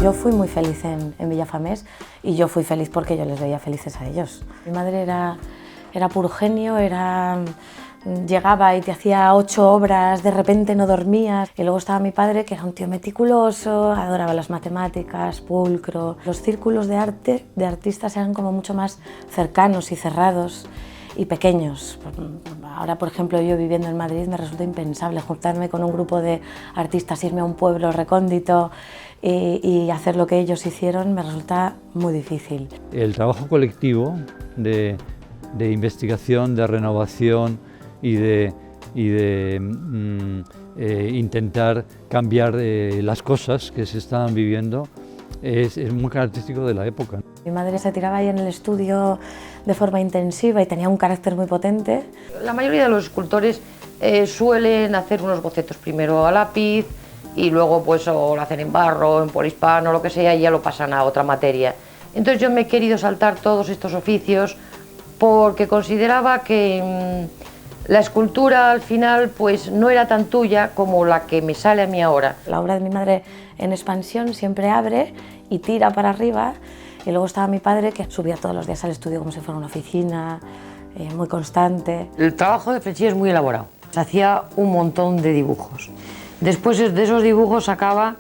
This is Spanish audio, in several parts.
Yo fui muy feliz en Villafamés y yo fui feliz porque yo les veía felices a ellos. Mi madre era puro genio, llegaba y te hacía 8 obras, de repente no dormías. Y luego estaba mi padre, que era un tío meticuloso, adoraba las matemáticas, pulcro. Los círculos de arte, de artistas, eran como mucho más cercanos y cerrados y pequeños. Ahora, por ejemplo, yo viviendo en Madrid me resulta impensable juntarme con un grupo de artistas, irme a un pueblo recóndito y hacer lo que ellos hicieron, me resulta muy difícil. El trabajo colectivo de investigación, de renovación y de intentar cambiar las cosas que se estaban viviendo es muy característico de la época. Mi madre se tiraba ahí en el estudio de forma intensiva y tenía un carácter muy potente. La mayoría de los escultores suelen hacer unos bocetos primero a lápiz y luego pues o lo hacen en barro, en polispán o lo que sea y ya lo pasan a otra materia. Entonces yo me he querido saltar todos estos oficios porque consideraba que la escultura al final pues no era tan tuya como la que me sale a mí ahora. La obra de mi madre en expansión siempre abre y tira para arriba, y luego estaba mi padre que subía todos los días al estudio como si fuera una oficina, muy constante. El trabajo de Frechilla es muy elaborado, se hacía un montón de dibujos. Después de esos dibujos sacaba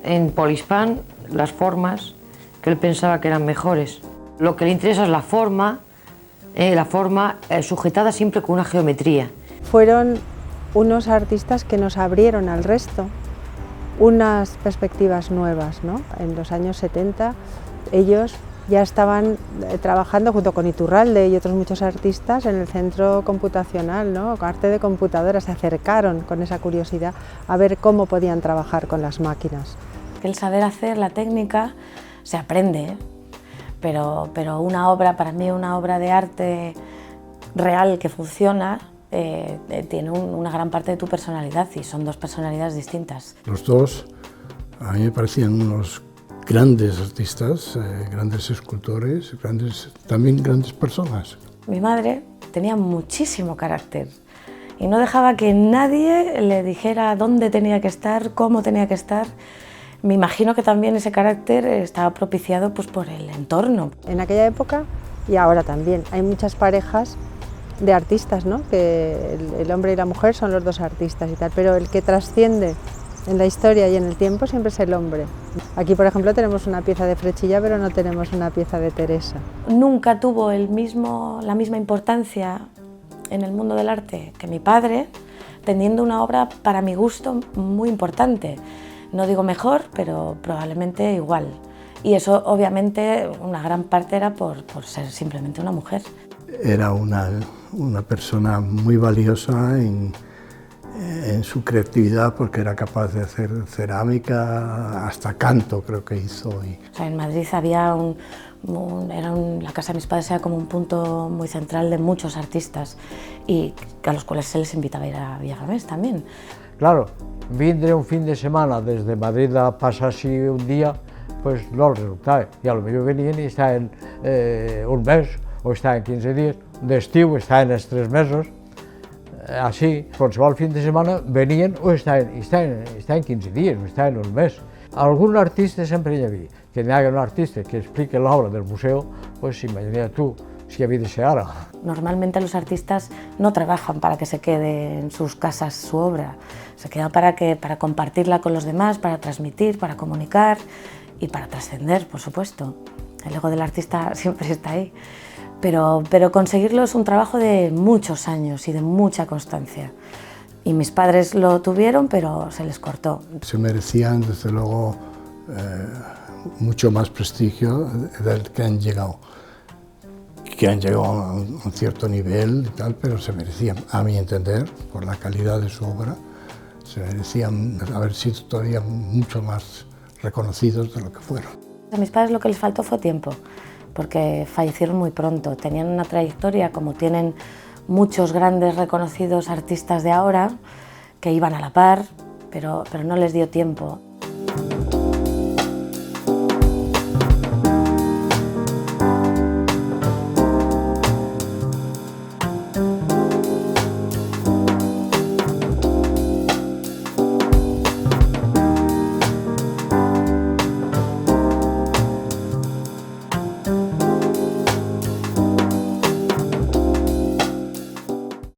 en polispán las formas que él pensaba que eran mejores. Lo que le interesa es la forma sujetada siempre con una geometría. Fueron unos artistas que nos abrieron al resto unas perspectivas nuevas, ¿no? En los años 70 ellos ya estaban trabajando junto con Iturralde y otros muchos artistas en el centro computacional, ¿no? Arte de computadora, se acercaron con esa curiosidad a ver cómo podían trabajar con las máquinas. El saber hacer, la técnica, se aprende, pero una obra, para mí una obra de arte real que funciona, tiene una gran parte de tu personalidad y son dos personalidades distintas. Los dos a mí me parecían unos grandes artistas, grandes escultores, también grandes personas. Mi madre tenía muchísimo carácter y no dejaba que nadie le dijera dónde tenía que estar, cómo tenía que estar. Me imagino que también ese carácter estaba propiciado pues, por el entorno. En aquella época y ahora también hay muchas parejas de artistas, ¿no? Que el hombre y la mujer son los dos artistas y tal, pero el que trasciende en la historia y en el tiempo siempre es el hombre. Aquí, por ejemplo, tenemos una pieza de Frechilla, pero no tenemos una pieza de Teresa. Nunca tuvo la misma importancia en el mundo del arte que mi padre, teniendo una obra, para mi gusto, muy importante. No digo mejor, pero probablemente igual. Y eso, obviamente, una gran parte era por ser simplemente una mujer. Era una persona muy valiosa en su creatividad porque era capaz de hacer cerámica, hasta canto creo que hizo. O sea, en Madrid había la casa de mis padres era como un punto muy central de muchos artistas y a los cuales se les invitaba a ir a Villafamés también. Claro, vindre un fin de semana desde Madrid a pasar así un día, pues no resultaba. Y a lo mejor venían y estaban un mes o estaven 15 dies, d'estiu estaven els 3 mesos, així, qualsevol fin de setmana venien o estaven 15 dies o estaven un mes. Algun artista sempre hi havia, que n'hi hagi un artista que explique l'obra del museu, pues imagina tu, si havia de ser ara. Normalmente los artistas no trabajan para que se quede en sus casas su obra, se queda para compartirla con los demás, para transmitir, para comunicar y para trascender, por supuesto. El ego del artista siempre está ahí. Pero conseguirlo es un trabajo de muchos años y de mucha constancia. Y mis padres lo tuvieron, pero se les cortó. Se merecían, desde luego, mucho más prestigio del que han llegado a un cierto nivel y tal, pero se merecían, a mi entender, por la calidad de su obra, se merecían haber sido todavía mucho más reconocidos de lo que fueron. A mis padres lo que les faltó fue tiempo, porque fallecieron muy pronto. Tenían una trayectoria como tienen muchos grandes reconocidos artistas de ahora, que iban a la par, pero no les dio tiempo.